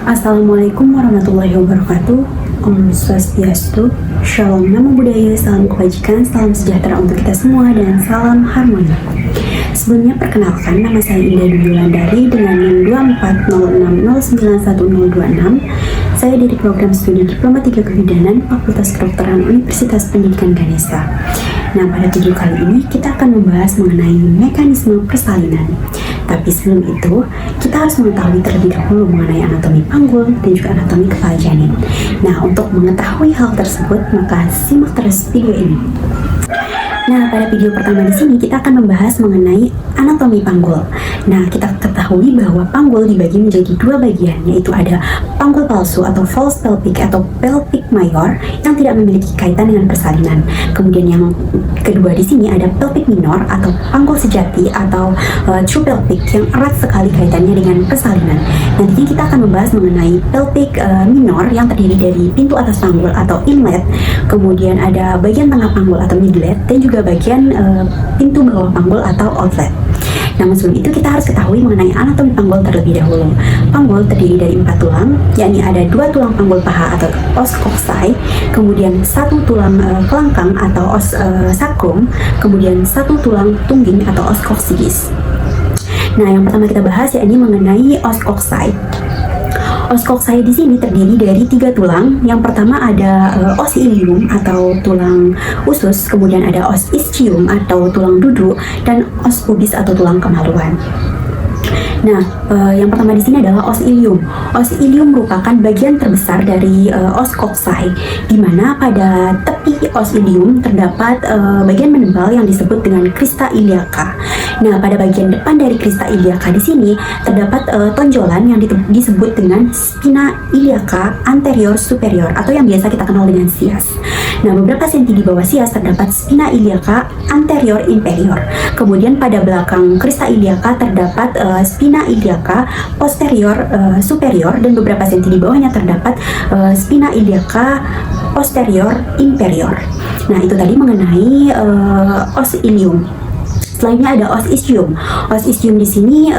Assalamualaikum warahmatullahi wabarakatuh. Om Swastiastu, Shalom, Namo Buddhaya, salam kebajikan, salam sejahtera untuk kita semua, dan salam harmoni. Sebelumnya perkenalkan, nama saya Indah Dwi Wulandari dengan NIM 2406091026. Saya dari program studi Diploma 3 Kebidanan Fakultas Kedokteran Universitas Pendidikan Ganesha. Nah, pada video kali ini kita akan membahas mengenai mekanisme persalinan. Tapi sebelum itu, kita harus mengetahui terlebih dahulu mengenai anatomi panggul dan juga anatomi kepala janin. Nah, untuk mengetahui hal tersebut, maka simak terus video ini. Nah, pada video pertama di sini kita akan membahas mengenai anatomi panggul. Nah, kita ketahui bahwa panggul dibagi menjadi dua bagian, yaitu ada panggul palsu atau false pelvic atau pelvic major yang tidak memiliki kaitan dengan persalinan. Kemudian yang kedua di sini ada pelvic minor atau panggul sejati atau true pelvic yang erat sekali kaitannya dengan persalinan. Nantinya kita akan membahas mengenai pelvic minor yang terdiri dari pintu atas panggul atau inlet, kemudian ada bagian tengah panggul atau midlet, dan juga bagian pintu bawah panggul atau outlet. Namun sebelum itu kita harus ketahui mengenai anatomi panggul terlebih dahulu. Panggul terdiri dari 4 tulang, yakni ada 2 tulang panggul paha atau os coxae, kemudian 1 tulang kelangkang atau os sacrum, kemudian 1 tulang tungging atau os coccygeus. Nah, yang pertama kita bahas yakni mengenai os coxae. Os coxae di sini terdiri dari 3 tulang. Yang pertama ada os ilium atau tulang usus, kemudian ada os ischium atau tulang duduk, dan os pubis atau tulang kemaluan. Nah, yang pertama di sini adalah os ilium. Os ilium merupakan bagian terbesar dari os coxae, di mana pada tepi os ilium terdapat bagian menebal yang disebut dengan crista iliaca. Nah, pada bagian depan dari crista iliaca di sini terdapat tonjolan yang disebut dengan spina iliaca anterior superior atau yang biasa kita kenal dengan sias. Nah, beberapa senti di bawah sias terdapat spina iliaca anterior inferior. Kemudian pada belakang crista iliaca terdapat spina iliaca posterior superior, dan beberapa senti di bawahnya terdapat spina iliaca posterior inferior. Nah, itu tadi mengenai os ilium. Selanjutnya ada os ischium. Os ischium di sini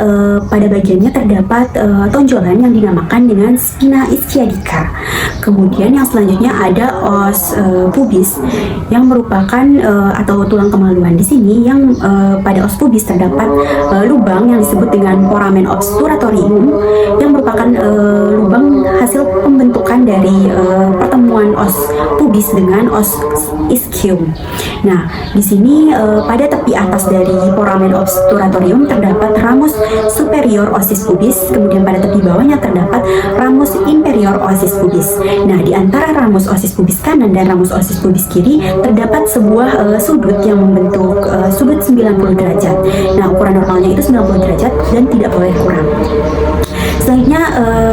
pada bagiannya terdapat tonjolan yang dinamakan dengan spina ischiadica. Kemudian yang selanjutnya ada os pubis yang merupakan atau tulang kemaluan di sini, yang pada os pubis terdapat lubang yang disebut dengan foramen obturatorium yang merupakan lubang hasil pembentukan dari pertemuan os pubis dengan os ischium. Nah, di sini pada tepi atas dari foramen obturatorium terdapat ramus superior osis pubis, kemudian pada tepi bawahnya terdapat ramus inferior osis pubis. Nah, di antara ramus osis pubis kanan dan ramus osis pubis kiri terdapat sebuah sudut yang membentuk sudut 90 derajat. Nah, ukuran normalnya itu 90 derajat dan tidak boleh kurang. Selanjutnya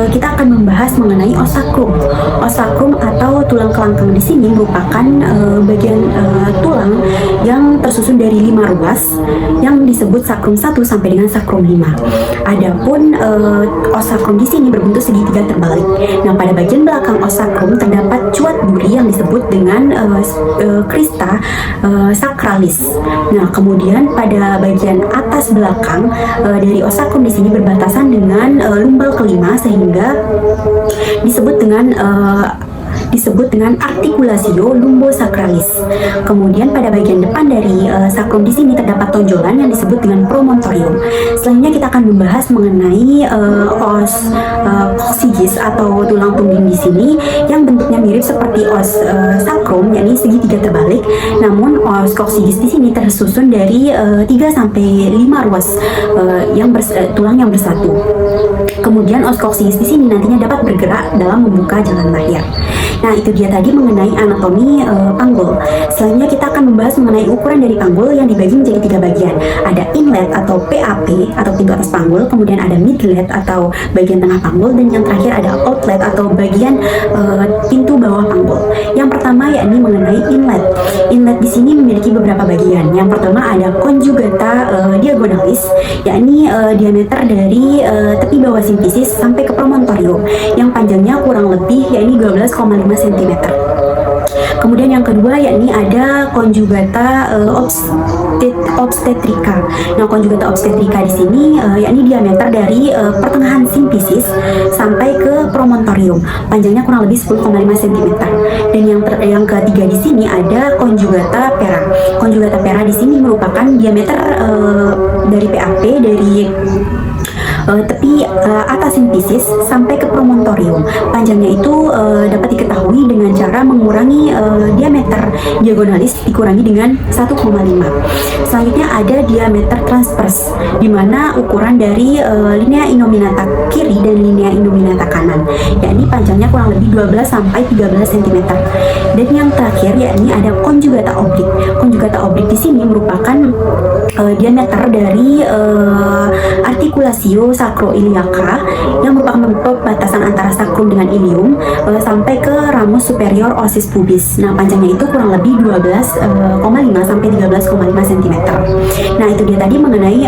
kita akan membahas mengenai os sacrum. Os sacrum atau tulang kelangkang di sini merupakan bagian tulang yang tersusun dari 5 ruas yang disebut sacrum 1 sampai dengan sacrum 5. Adapun os sacrum di sini berbentuk segitiga terbalik. Nah, pada bagian belakang os sacrum terdapat cuat duri yang disebut dengan crista sacralis. Nah, kemudian pada bagian atas belakang dari os sacrum di sini berbatasan dengan lumbal kelima, sehingga disebut dengan articulatio lumbosacralis. Kemudian pada bagian depan dari sacrum di sini terdapat tonjolan yang disebut dengan promontorium. Selanjutnya kita akan membahas mengenai os coccygeus atau tulang tungging di sini yang bentuknya mirip seperti os sacrum, yakni segitiga terbalik. Namun os coccygeus di sini tersusun dari 3 sampai 5 ruas tulang yang bersatu. Kemudian os coccygeus di sini nantinya dapat bergerak dalam membuka jalan lahir. Nah, itu dia tadi mengenai anatomi panggul. Selanjutnya kita akan membahas mengenai ukuran dari panggul yang dibagi menjadi 3 bagian. Ada inlet atau PAP atau pintu atas panggul, kemudian ada midlet atau bagian tengah panggul, dan yang terakhir ada outlet atau bagian pintu bawah panggul. Yang pertama yakni mengenai inlet. Inlet di sini memiliki beberapa bagian. Yang pertama ada conjugata diagonalis, yakni diameter dari tepi bawah simfisis sampai ke promontorium, yang panjangnya kurang lebih yakni 12,5 cm. Kemudian yang kedua yakni ada conjugata obstetrika. Nah, conjugata obstetrika di sini yakni diameter dari pertengahan simfisis sampai ke promontorium. Panjangnya kurang lebih 10,5 cm. Dan yang ketiga di sini ada conjugata pera. Conjugata pera di sini merupakan diameter dari PAP dari tepi atas simfisis sampai ke promontorium. Panjangnya itu dapat diketahui dengan cara mengurangi diameter diagonalis dikurangi dengan 1,5. Selanjutnya ada diameter transvers, di mana ukuran dari linea innominata kiri dan linea innominata kanan, yakni panjangnya kurang lebih 12 sampai 13 cm. Dan yang terakhir yakni ada conjugata oblik. Conjugata oblik di sini merupakan diameter dari artikulasio sacroiliaca yang merupakan perbatasan antara sacrum dengan ilium sampai ke ramus superior osis pubis. Nah, panjangnya itu kurang lebih 12,5 sampai 13,5 cm. Nah, itu dia tadi mengenai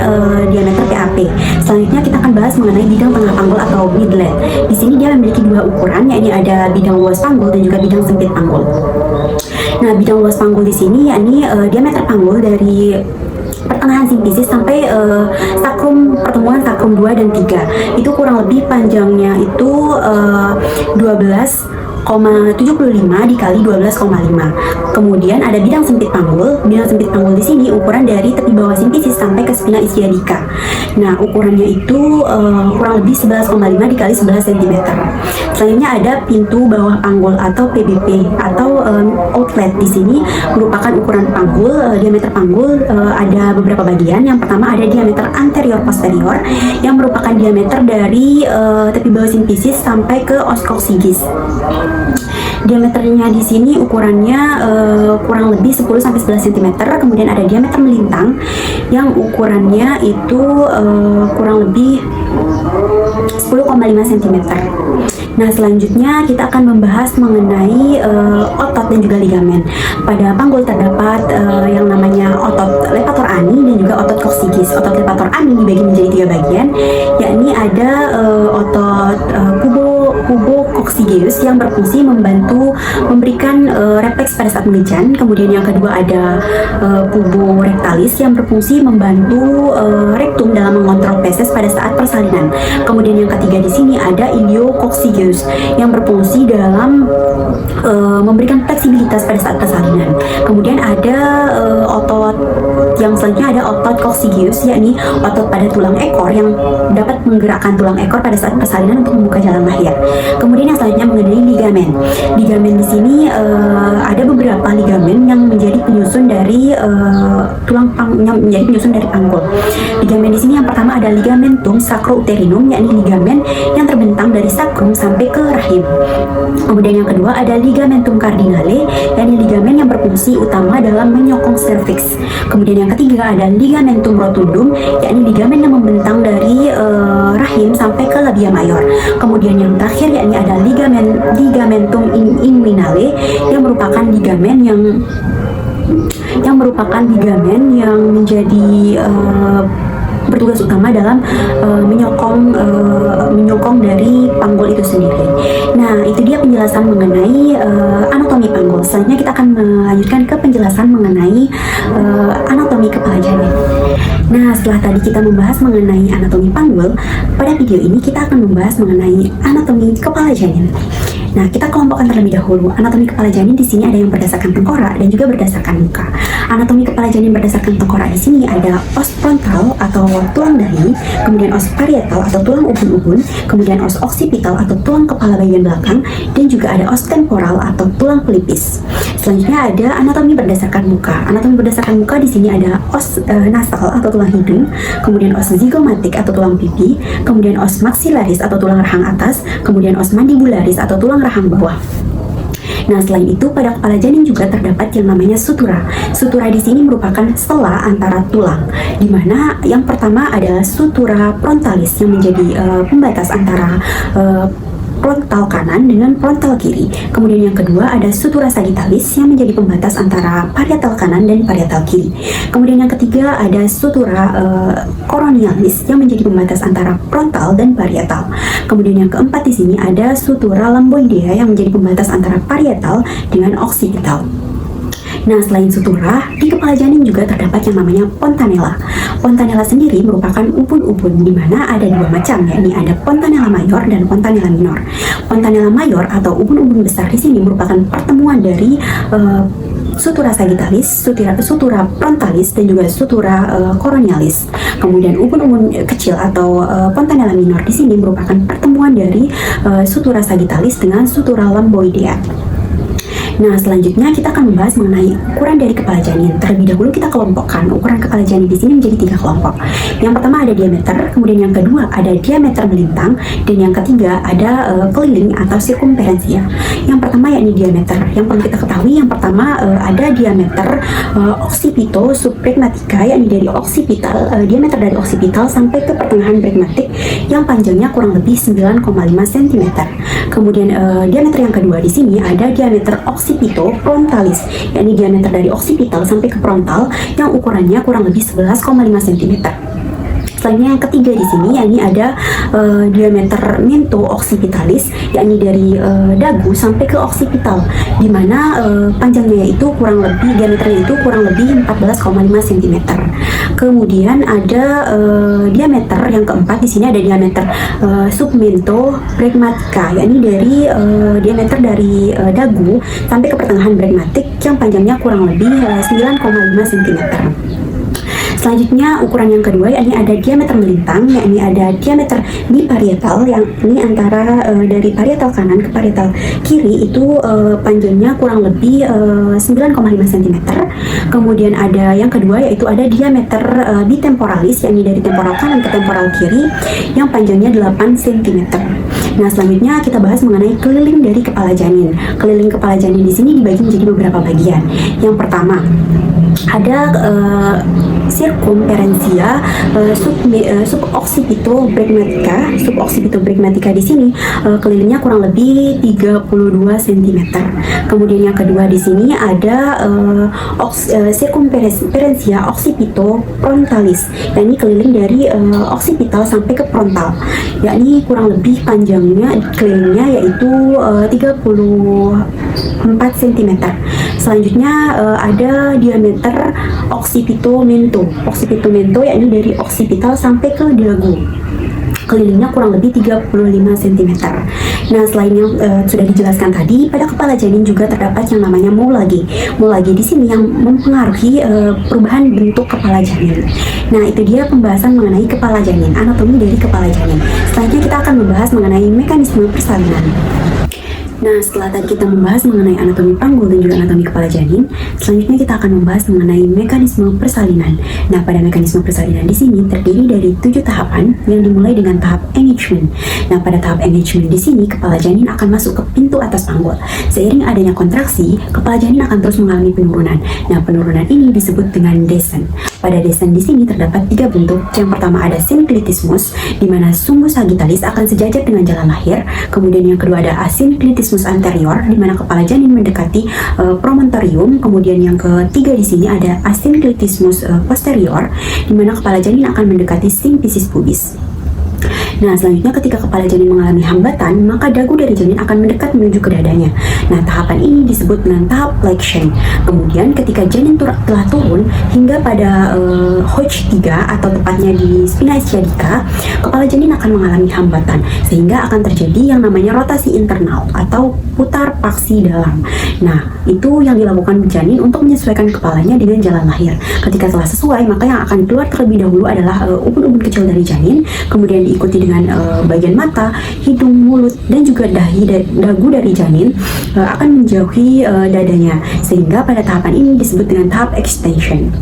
diameter PAP. Selanjutnya kita akan bahas mengenai bidang tengah panggul atau midlet. Di sini dia memiliki dua ukuran, yakni ada bidang luas panggul dan juga bidang sempit panggul. Nah, bidang luas panggul di sini yakni diameter panggul dari pertengahan simfisis sampai pertemuan sakrum 2 dan 3. Itu kurang lebih panjangnya itu 12,75 dikali 12,5. Kemudian ada bidang sempit panggul. Bidang sempit panggul di sini ukuran dari tepi bawah simfisis sampai ke spina ischiadica. Nah, ukurannya itu kurang lebih 11,5 dikali 11 cm. Selanjutnya ada pintu bawah panggul atau PBP atau outlet. Di sini merupakan ukuran panggul, diameter panggul ada beberapa bagian. Yang pertama ada diameter anterior posterior yang merupakan diameter dari tepi bawah simfisis sampai ke os coccygeus. Diameternya di sini ukurannya kurang lebih 10 sampai 11 cm. Kemudian ada diameter melintang yang ukurannya itu kurang lebih 10,5 cm. Nah, selanjutnya kita akan membahas mengenai otot dan juga ligamen. Pada panggul terdapat yang namanya otot levator ani dan juga otot coccygeus. Otot levator ani dibagi menjadi 3 bagian, yakni ada otot pubo-coccygeus yang berfungsi membantu memberikan refleks pada saat mengejan. Kemudian yang kedua ada pubo-rectalis yang berfungsi membantu rektum dalam mengontrol feses pada saat persalinan. Kemudian yang ketiga di sini ada ilio-coccygeus yang berfungsi dalam memberikan fleksibilitas pada saat persalinan. Kemudian ada otot yang selanjutnya ada otot coccygeus, yakni otot pada tulang ekor yang dapat menggerakkan tulang ekor pada saat persalinan untuk membuka jalan lahir. Kemudian yang selanjutnya mengenai ligamen. Ligamen di sini ada beberapa ligamen yang menjadi penyusun dari panggul. Ligamen di sini yang pertama ada ligamentum sacrouterinum, yakni ligamen yang terbentang dari sacrum sampai ke rahim. Kemudian yang kedua ada ligamentum cardinale, yakni ligamen yang berfungsi utama dalam menyokong cervix. Kemudian yang ketiga ada ligamentum rotundum, yakni ligamen yang membentang dari rahim sampai ke labia mayor. Kemudian yang terakhir yakni ada ligamentum inguinale yang merupakan ligamen yang menjadi bertugas utama dalam menyokong dari panggul itu sendiri. Nah, itu dia penjelasan mengenai anatomi panggul. Selanjutnya kita akan melanjutkan ke penjelasan mengenai anatomi kepala janin. Nah, setelah tadi kita membahas mengenai anatomi panggul, pada video ini kita akan membahas mengenai anatomi kepala janin. Nah, kita kelompokkan terlebih dahulu. Anatomi kepala janin di sini ada yang berdasarkan tengkorak dan juga berdasarkan muka. Anatomi kepala janin berdasarkan tengkorak di sini ada os frontal atau tulang dahi, kemudian os parietal atau tulang ubun-ubun, kemudian os occipital atau tulang kepala bagian belakang, dan juga ada os temporal atau tulang pelipis. Selanjutnya ada anatomi berdasarkan muka. Anatomi berdasarkan muka di sini ada os nasal atau tulang hidung, kemudian os zygomatic atau tulang pipi, kemudian os maxillaris atau tulang rahang atas, kemudian os mandibularis atau tulang rahang bawah. Nah, selain itu pada kepala janin juga terdapat yang namanya sutura. Sutura di sini merupakan sela antara tulang, di mana yang pertama adalah sutura frontalis yang menjadi pembatas antara frontal kanan dengan frontal kiri. Kemudian yang kedua ada sutura sagittalis yang menjadi pembatas antara parietal kanan dan parietal kiri. Kemudian yang ketiga ada sutura coronalis yang menjadi pembatas antara frontal dan parietal. Kemudian yang keempat di sini ada sutura lamboidea yang menjadi pembatas antara parietal dengan occipital. Nah, selain sutura, di kepala janin juga terdapat yang namanya fontanella. Fontanella sendiri merupakan ubun-ubun di mana ada dua macam, yakni ada fontanella mayor dan fontanella minor. Fontanella mayor atau ubun-ubun besar di sini merupakan pertemuan dari sutura sagittalis, sutura frontalis, dan juga sutura coronalis. Kemudian ubun-ubun kecil atau fontanella minor di sini merupakan pertemuan dari sutura sagittalis dengan sutura lamboidea. Nah, selanjutnya kita akan membahas mengenai ukuran dari kepala janin. Terlebih dahulu kita kelompokkan ukuran kepala janin di sini menjadi 3 kelompok. Yang pertama ada diameter, kemudian yang kedua ada diameter melintang, dan yang ketiga ada keliling atau sirkumferensia. Yang pertama yakni diameter. Yang perlu kita ketahui yang pertama ada diameter occipito subpragmatica, yakni dari occipital, diameter dari occipital sampai ke pertengahan pragmatik yang panjangnya kurang lebih 9,5 cm. Kemudian diameter yang kedua di sini ada diameter occipito frontalis, yakni diameter dari occipital sampai ke frontal yang ukurannya kurang lebih 11,5 cm. Selanjutnya yang ketiga di sini yakni ada diameter mento occipitalis, yakni dari dagu sampai ke occipital, di mana panjangnya yaitu kurang lebih diameternya itu kurang lebih 14,5 cm. Kemudian ada diameter yang keempat di sini ada diameter submento pragmatica, yakni dari diameter dari dagu sampai ke pertengahan pragmatik yang panjangnya kurang lebih 9,5 cm. Selanjutnya ukuran yang kedua yakni ada diameter melintang, yakni ada diameter biparietal yang ini antara dari parietal kanan ke parietal kiri itu panjangnya kurang lebih 9,5 cm. Kemudian ada yang kedua yaitu ada diameter bitemporalis, yakni dari temporal kanan ke temporal kiri yang panjangnya 8 cm. Nah, selanjutnya kita bahas mengenai keliling dari kepala janin. Keliling kepala janin di sini dibagi menjadi beberapa bagian. Yang pertama ada sirkumferensia suboccipito pragmatica. Suboccipito pragmatica di sini kelilingnya kurang lebih 32 cm. Kemudian yang kedua di sini ada sirkumferensia occipito frontalis, yakni keliling dari occipital sampai ke frontal, yakni kurang lebih panjangnya kelilingnya yaitu 34 cm. Selanjutnya ada diameter occipito mento. Occipito mento yakni dari occipital sampai ke dagu. Kelilingnya kurang lebih 35 cm. Nah, selain yang sudah dijelaskan tadi, pada kepala janin juga terdapat yang namanya moulage. Moulage di sini yang mempengaruhi perubahan bentuk kepala janin. Nah, itu dia pembahasan mengenai kepala janin, anatomi dari kepala janin. Selanjutnya kita akan membahas mengenai mekanisme persalinan. Nah, setelah tadi kita membahas mengenai anatomi panggul dan juga anatomi kepala janin, selanjutnya kita akan membahas mengenai mekanisme persalinan. Nah, pada mekanisme persalinan di sini terdiri dari 7 tahapan yang dimulai dengan tahap engagement. Nah, pada tahap engagement di sini kepala janin akan masuk ke pintu atas panggul. Seiring adanya kontraksi, kepala janin akan terus mengalami penurunan. Nah, penurunan ini disebut dengan descent. Pada descent di sini terdapat 3 bentuk. Yang pertama ada synclitismus, di mana sumbu sagittalis akan sejajar dengan jalan lahir. Kemudian yang kedua ada asynclitismus anterior, di mana kepala janin mendekati promontorium. Kemudian yang ketiga di sini ada asynclitismus posterior, di mana kepala janin akan mendekati symphysis pubis. Nah, selanjutnya ketika kepala janin mengalami hambatan, maka dagu dari janin akan mendekat menuju ke dadanya. Nah, tahapan ini disebut dengan tahap flexion. Kemudian ketika janin telah turun hingga pada Hodge 3 atau tepatnya di spina ischiadica, kepala janin akan mengalami hambatan sehingga akan terjadi yang namanya rotasi internal atau putar paksi dalam. Nah, itu yang dilakukan janin untuk menyesuaikan kepalanya dengan jalan lahir. Ketika telah sesuai, maka yang akan keluar terlebih dahulu adalah ubun-ubun kecil dari janin, kemudian diikuti dengan bagian mata, hidung, mulut, dan juga dagu dari janin akan menjauhi dadanya, sehingga pada tahapan ini disebut dengan tahap extension.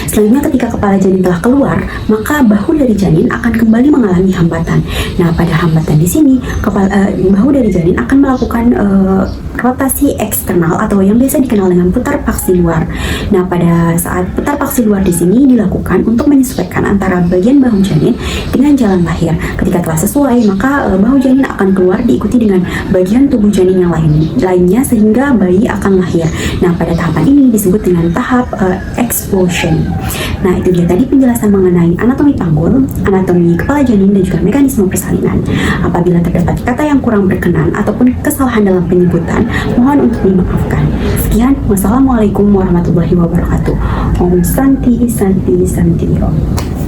Selanjutnya, ketika kepala janin telah keluar, maka bahu dari janin akan kembali mengalami hambatan. Nah, pada hambatan di sini, bahu dari janin akan melakukan rotasi eksternal atau yang biasa dikenal dengan putar paksi luar. Nah, pada saat putar paksi luar di sini dilakukan untuk menyesuaikan antara bagian bahu janin dengan jalan lahir. Ketika telah sesuai, maka bahu janin akan keluar diikuti dengan bagian tubuh janin yang lainnya sehingga bayi akan lahir. Nah, pada tahapan ini disebut dengan tahap explosion. Nah, itu dia tadi penjelasan mengenai anatomi panggul, anatomi kepala janin, dan juga mekanisme persalinan. Apabila terdapat kata yang kurang berkenan ataupun kesalahan dalam penyebutan, mohon untuk dimaafkan. Sekian, wassalamualaikum warahmatullahi wabarakatuh. Om Santi Santi Santi Om.